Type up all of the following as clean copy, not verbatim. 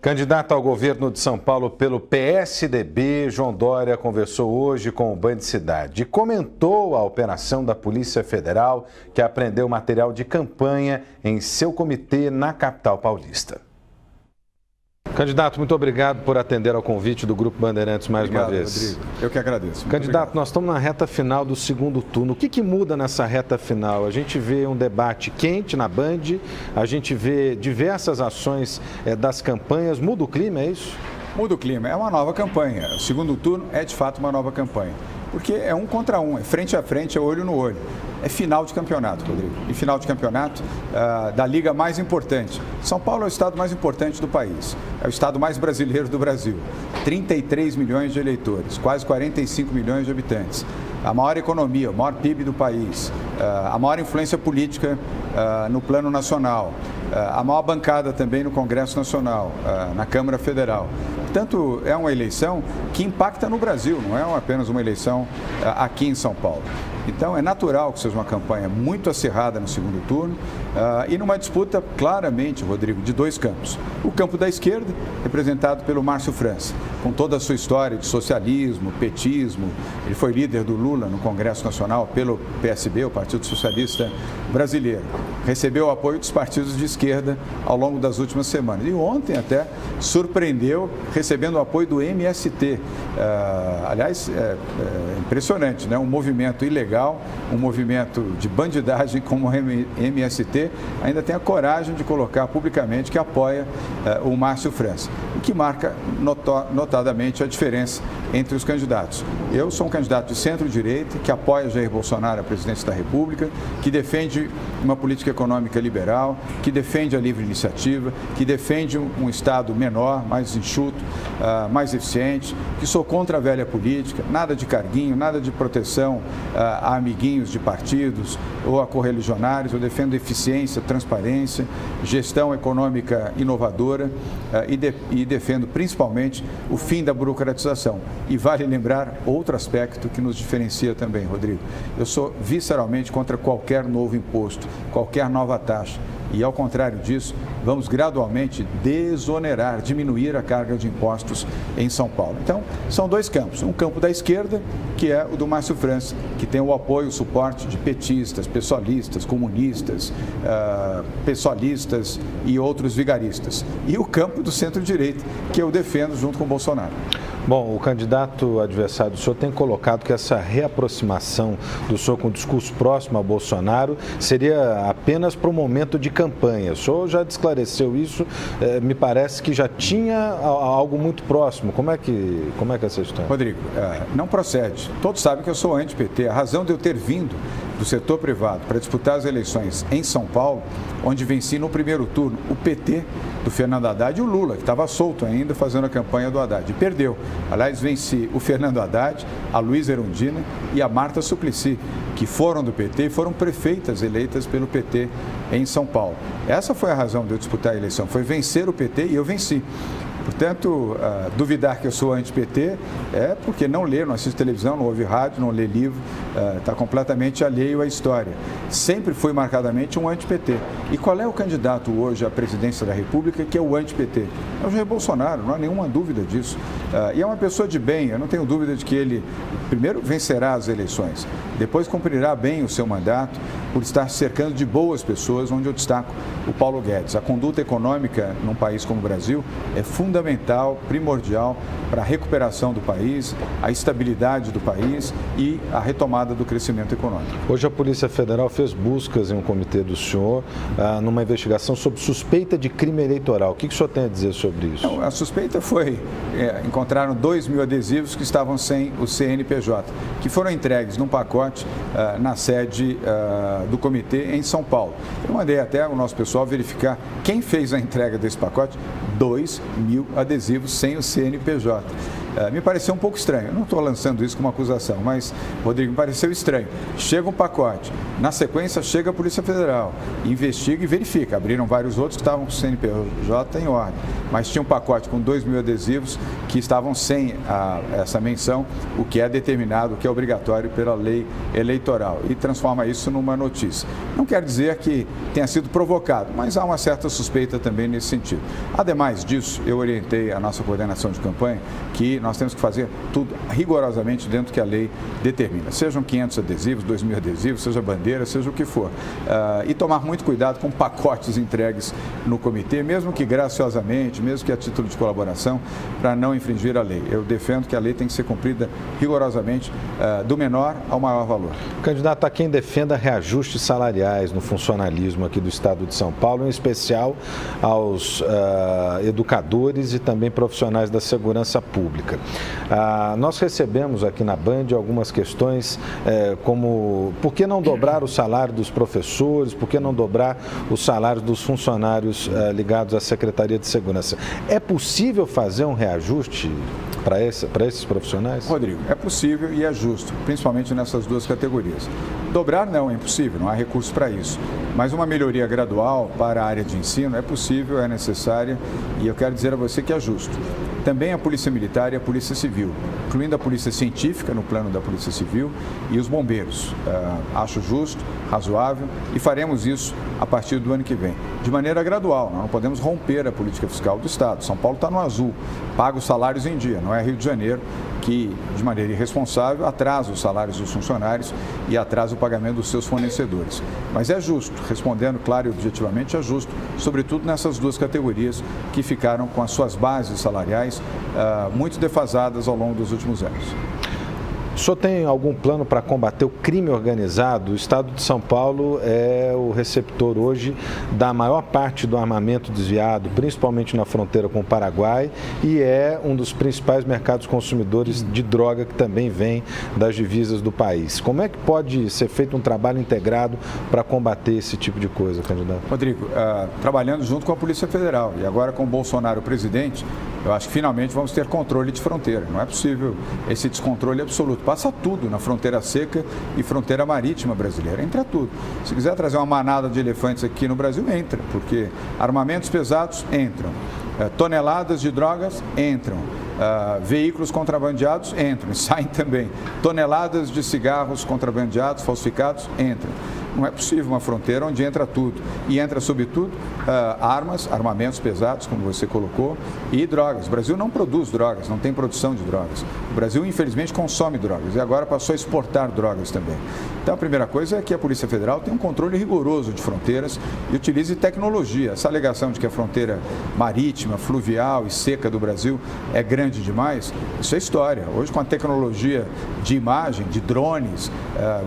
Candidato ao governo de São Paulo pelo PSDB, João Dória conversou hoje com o Band Cidade e comentou a operação da Polícia Federal que apreendeu material de campanha em seu comitê na capital paulista. Candidato, muito obrigado por atender ao convite do Grupo Bandeirantes mais uma vez. Rodrigo. Eu que agradeço. Candidato, nós estamos na reta final do segundo turno. O que muda nessa reta final? A gente vê um debate quente na Band, a gente vê diversas ações das campanhas. Muda o clima, é isso? Muda o clima. É uma nova campanha. O segundo turno é, de fato, uma nova campanha. Porque é um contra um, é frente a frente, é olho no olho. É final de campeonato, Rodrigo. E final de campeonato da liga mais importante. São Paulo é o estado mais importante do país. É o estado mais brasileiro do Brasil. 33 milhões de eleitores, quase 45 milhões de habitantes. A maior economia, o maior PIB do país, a maior influência política no plano nacional, a maior bancada também no Congresso Nacional, na Câmara Federal. Portanto, é uma eleição que impacta no Brasil, não é apenas uma eleição aqui em São Paulo. Então, é natural que seja uma campanha muito acirrada no segundo turno e numa disputa, claramente, Rodrigo, de dois campos. O campo da esquerda, representado pelo Márcio França, com toda a sua história de socialismo, petismo. Ele foi líder do Lula no Congresso Nacional pelo PSB, o Partido Socialista Brasileiro. Recebeu o apoio dos partidos de esquerda ao longo das últimas semanas. E ontem até surpreendeu recebendo o apoio do MST. Aliás, é impressionante, né? Um movimento ilegal, um movimento de bandidagem como o MST, ainda tem a coragem de colocar publicamente que apoia o Márcio França. O que marca notadamente a diferença entre os candidatos. Eu sou um candidato de centro-direita que apoia Jair Bolsonaro à presidência da República, que defende uma política econômica liberal, que defende a livre iniciativa, que defende um Estado menor, mais enxuto, mais eficiente, que sou contra a velha política, nada de carguinho, nada de proteção a amiguinhos de partidos ou a correligionários. Eu defendo eficiência, transparência, gestão econômica inovadora e defendo principalmente o fim da burocratização. E vale lembrar outro aspecto que nos diferencia também, Rodrigo. Eu sou visceralmente contra qualquer novo imposto, qualquer nova taxa. E, ao contrário disso, vamos gradualmente desonerar, diminuir a carga de impostos em São Paulo. Então, são dois campos. Um campo da esquerda, que é o do Márcio França, que tem o apoio, o suporte de petistas, pessoalistas, comunistas, pessoalistas e outros vigaristas. E o campo do centro-direita, que eu defendo junto com o Bolsonaro. Bom, o candidato adversário do senhor tem colocado que essa reaproximação do senhor com o discurso próximo a Bolsonaro seria apenas para o momento de campanha. O senhor já esclareceu isso, me parece que já tinha algo muito próximo. Como é que é essa história? Rodrigo, não procede. Todos sabem que eu sou anti-PT. A razão de eu ter vindo do setor privado para disputar as eleições em São Paulo, onde venci no primeiro turno o PT do Fernando Haddad e o Lula, que estava solto ainda fazendo a campanha do Haddad, e perdeu. Aliás, venci o Fernando Haddad, a Luísa Erundina e a Marta Suplicy, que foram do PT e foram prefeitas eleitas pelo PT em São Paulo. Essa foi a razão de eu disputar a eleição, foi vencer o PT e eu venci. Portanto, duvidar que eu sou anti-PT é porque não lê, não assiste televisão, não ouve rádio, não lê livro, está completamente alheio à história. Sempre fui marcadamente um anti-PT. E qual é o candidato hoje à presidência da República que é o anti-PT? É o Jair Bolsonaro, não há nenhuma dúvida disso. E é uma pessoa de bem, eu não tenho dúvida de que ele, primeiro, vencerá as eleições, depois cumprirá bem o seu mandato por estar se cercando de boas pessoas, onde eu destaco o Paulo Guedes. A conduta econômica num país como o Brasil é fundamental, primordial para a recuperação do país, a estabilidade do país e a retomada do crescimento econômico. Hoje a Polícia Federal fez buscas em um comitê do senhor numa investigação sobre suspeita de crime eleitoral. O que o senhor tem a dizer sobre isso? Não, a suspeita foi, encontraram 2.000 adesivos que estavam sem o CNPJ, que foram entregues num pacote na sede do comitê em São Paulo. Eu mandei até o nosso pessoal verificar quem fez a entrega desse pacote, 2.000 adesivos sem o CNPJ. Me pareceu um pouco estranho. Eu não estou lançando isso como acusação, mas, Rodrigo, me pareceu estranho. Chega um pacote, na sequência chega a Polícia Federal, investiga e verifica. Abriram vários outros que estavam com o CNPJ em ordem, mas tinha um pacote com 2.000 adesivos que estavam sem essa menção, o que é determinado, o que é obrigatório pela lei eleitoral, e transforma isso numa notícia. Não quer dizer que tenha sido provocado, mas há uma certa suspeita também nesse sentido. Ademais disso, eu orientei a nossa coordenação de campanha que nós temos que fazer tudo rigorosamente dentro do que a lei determina. Sejam 500 adesivos, 2.000 adesivos, seja bandeira, seja o que for. E tomar muito cuidado com pacotes entregues no comitê, mesmo que graciosamente, mesmo que a título de colaboração, para não infringir a lei. Eu defendo que a lei tem que ser cumprida rigorosamente, do menor ao maior valor. Candidato, há quem defenda reajustes salariais no funcionalismo aqui do Estado de São Paulo, em especial aos educadores e também profissionais da segurança pública. Nós recebemos aqui na Band algumas questões como por que não dobrar o salário dos professores, por que não dobrar os salários dos funcionários ligados à Secretaria de Segurança. É possível fazer um reajuste para esses profissionais? Rodrigo, é possível e é justo, principalmente nessas duas categorias. Dobrar não é impossível, não há recurso para isso. Mas uma melhoria gradual para a área de ensino é possível, é necessária e eu quero dizer a você que é justo. Também a Polícia Militar e a Polícia Civil, incluindo a Polícia Científica no plano da Polícia Civil e os bombeiros. Acho justo, razoável e faremos isso a partir do ano que vem. De maneira gradual, nós não podemos romper a política fiscal do Estado. São Paulo está no azul, paga os salários em dia, não é Rio de Janeiro que, de maneira irresponsável, atrasa os salários dos funcionários e atrasa o pagamento dos seus fornecedores. Mas é justo, respondendo claro e objetivamente, é justo, sobretudo nessas duas categorias que ficaram com as suas bases salariais muito defasadas ao longo dos últimos anos. O senhor tem algum plano para combater o crime organizado? O Estado de São Paulo é o receptor hoje da maior parte do armamento desviado, principalmente na fronteira com o Paraguai, e é um dos principais mercados consumidores de droga que também vem das divisas do país. Como é que pode ser feito um trabalho integrado para combater esse tipo de coisa, candidato? Rodrigo, trabalhando junto com a Polícia Federal e agora com o Bolsonaro presidente, eu acho que finalmente vamos ter controle de fronteira. Não é possível esse descontrole absoluto. Passa tudo na fronteira seca e fronteira marítima brasileira. Entra tudo. Se quiser trazer uma manada de elefantes aqui no Brasil, entra, porque armamentos pesados entram, toneladas de drogas entram, veículos contrabandeados entram e saem também. Toneladas de cigarros contrabandeados, falsificados, entram. Não é possível uma fronteira onde entra tudo. E entra, sobretudo, armas, armamentos pesados, como você colocou, e drogas. O Brasil não produz drogas, não tem produção de drogas. O Brasil, infelizmente, consome drogas e agora passou a exportar drogas também. Então, a primeira coisa é que a Polícia Federal tem um controle rigoroso de fronteiras e utilize tecnologia. Essa alegação de que a fronteira marítima, fluvial e seca do Brasil é grande demais, isso é história. Hoje, com a tecnologia de imagem, de drones,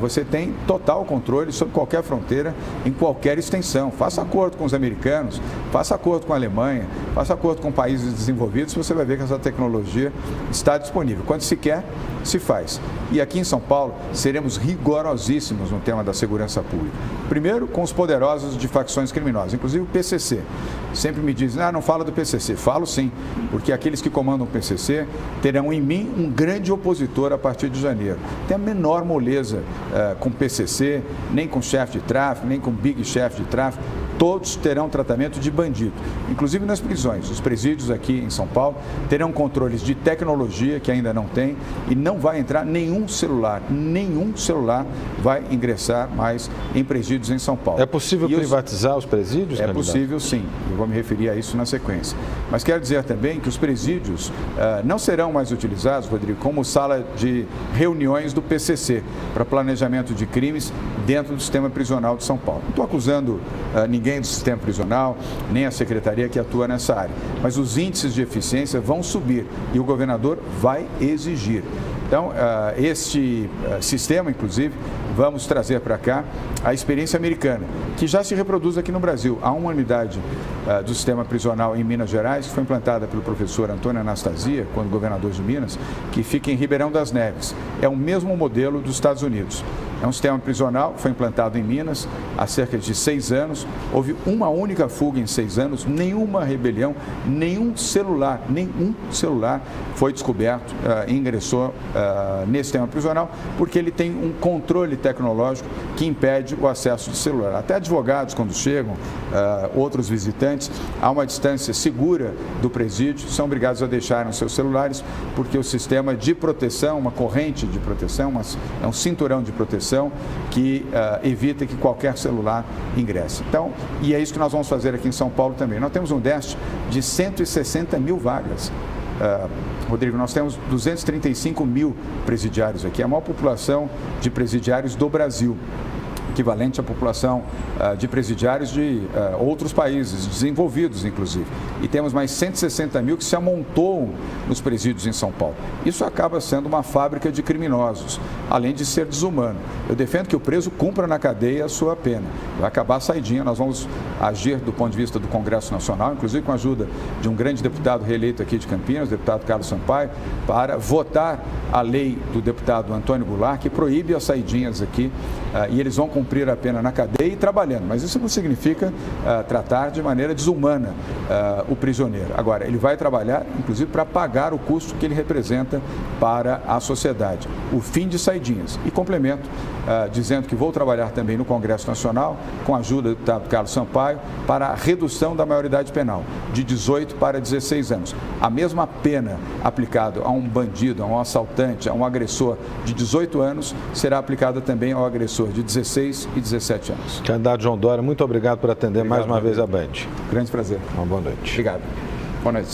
você tem total controle sobre qualquer fronteira, em qualquer extensão. Faça acordo com os americanos, faça acordo com a Alemanha, faça acordo com países desenvolvidos, você vai ver que essa tecnologia está disponível. Quando se quer, se faz. E aqui em São Paulo, seremos rigorosíssimos no tema da segurança pública. Primeiro, com os poderosos de facções criminosas, inclusive o PCC. Sempre me dizem, não fala do PCC. Falo sim, porque aqueles que comandam o PCC terão em mim um grande opositor a partir de janeiro. Tem a menor moleza com o PCC, nem com chefe de tráfico, nem com big chefe de tráfico. Todos terão tratamento de bandido, inclusive nas prisões. Os presídios aqui em São Paulo terão controles de tecnologia que ainda não tem e não vai entrar nenhum celular vai ingressar mais em presídios em São Paulo. É possível privatizar os presídios, candidato? Possível, sim. Eu vou me referir a isso na sequência. Mas quero dizer também que os presídios não serão mais utilizados, Rodrigo, como sala de reuniões do PCC para planejamento de crimes dentro do sistema prisional de São Paulo. Não estou acusando ninguém do sistema prisional, nem a secretaria que atua nessa área. Mas os índices de eficiência vão subir e o governador vai exigir. Então, este sistema, inclusive, vamos trazer para cá a experiência americana, que já se reproduz aqui no Brasil. Há uma unidade do sistema prisional em Minas Gerais, que foi implantada pelo professor Antônio Anastasia, quando governador de Minas, que fica em Ribeirão das Neves. É o mesmo modelo dos Estados Unidos. É um sistema prisional que foi implantado em Minas há cerca de 6 anos. Houve uma única fuga em 6 anos, nenhuma rebelião, nenhum celular foi descoberto e ingressou nesse sistema prisional, porque ele tem um controle tecnológico que impede o acesso de celular. Até advogados, quando chegam, outros visitantes, a uma distância segura do presídio, são obrigados a deixarem os seus celulares, porque o sistema de proteção, uma corrente de proteção, é um cinturão de proteção que evita que qualquer celular ingresse. Então, e é isso que nós vamos fazer aqui em São Paulo também. Nós temos um déficit de 160 mil vagas. Rodrigo, nós temos 235 mil presidiários aqui, a maior população de presidiários do Brasil, equivalente à população de presidiários de outros países, desenvolvidos inclusive. E temos mais 160 mil que se amontoam nos presídios em São Paulo. Isso acaba sendo uma fábrica de criminosos, além de ser desumano. Eu defendo que o preso cumpra na cadeia a sua pena. Vai acabar a saidinha, nós vamos agir do ponto de vista do Congresso Nacional, inclusive com a ajuda de um grande deputado reeleito aqui de Campinas, o deputado Carlos Sampaio, para votar a lei do deputado Antônio Goulart, que proíbe as saidinhas aqui, e eles vão cumprir a pena na cadeia e trabalhando. Mas isso não significa tratar de maneira desumana o prisioneiro. Agora, ele vai trabalhar, inclusive, para pagar o custo que ele representa para a sociedade. O fim de saidinhas. E complemento, dizendo que vou trabalhar também no Congresso Nacional, com a ajuda do deputado Carlos Sampaio, para a redução da maioridade penal, de 18 para 16 anos. A mesma pena aplicada a um bandido, a um assaltante, a um agressor de 18 anos, será aplicada também ao agressor de 16 e 17 anos. Candidato João Dória, muito obrigado por atender mais uma vez a Band. Grande prazer. Uma boa noite. Obrigado. Boa noite.